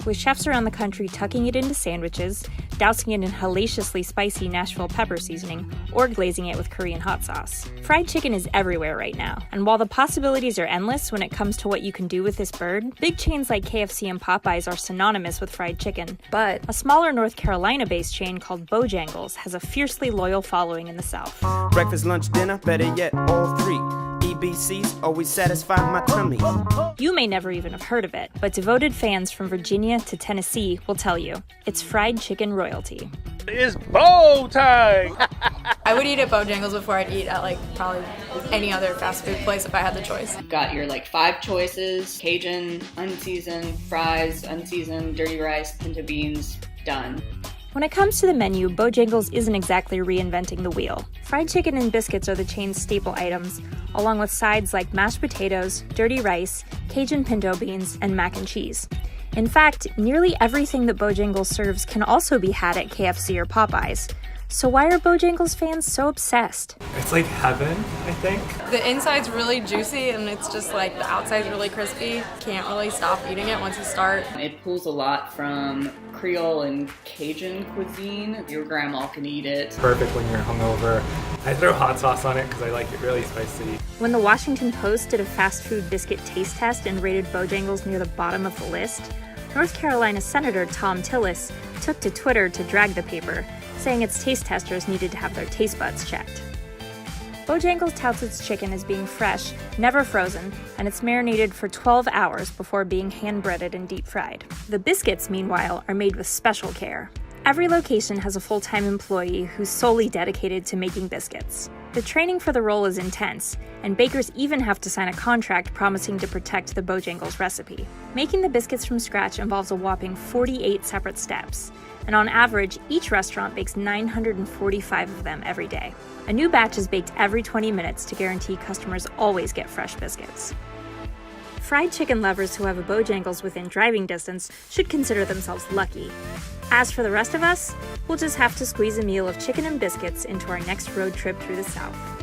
with chefs around the country tucking it into sandwiches, dousing it in hellaciously spicy Nashville pepper seasoning, or glazing it with Korean hot sauce. Fried chicken is everywhere right now, and while the possibilities are endless when it comes to what you can do with this bird, big chains like KFC and Popeyes are synonymous with fried chicken. But a smaller North Carolina-based chain called Bojangles has a fiercely loyal following in the South. Breakfast, lunch, dinner, better yet, all three. EBCs always satisfy my tummy. You may never even have heard of it, but devoted fans from Virginia to Tennessee will tell you it's fried chicken royalty. It's bow time! I would eat at Bojangles before I'd eat at probably any other fast food place if I had the choice. You've got your 5 choices: Cajun, unseasoned, fries, unseasoned, dirty rice, pinto beans, done. When it comes to the menu, Bojangles isn't exactly reinventing the wheel. Fried chicken and biscuits are the chain's staple items, along with sides like mashed potatoes, dirty rice, Cajun pinto beans, and mac and cheese. In fact, nearly everything that Bojangles serves can also be had at KFC or Popeyes. So why are Bojangles fans so obsessed? It's like heaven, I think. The inside's really juicy and it's just the outside's really crispy. Can't really stop eating it once you start. It pulls a lot from Creole and Cajun cuisine. Your grandma can eat it. Perfect when you're hungover. I throw hot sauce on it because I like it really spicy. When the Washington Post did a fast food biscuit taste test and rated Bojangles near the bottom of the list, North Carolina Senator Tom Tillis took to Twitter to drag the paper, saying its taste testers needed to have their taste buds checked. Bojangles touts its chicken as being fresh, never frozen, and it's marinated for 12 hours before being hand-breaded and deep-fried. The biscuits, meanwhile, are made with special care. Every location has a full-time employee who's solely dedicated to making biscuits. The training for the role is intense, and bakers even have to sign a contract promising to protect the Bojangles recipe. Making the biscuits from scratch involves a whopping 48 separate steps, and on average, each restaurant bakes 945 of them every day. A new batch is baked every 20 minutes to guarantee customers always get fresh biscuits. Fried chicken lovers who have a Bojangles within driving distance should consider themselves lucky. As for the rest of us, we'll just have to squeeze a meal of chicken and biscuits into our next road trip through the South.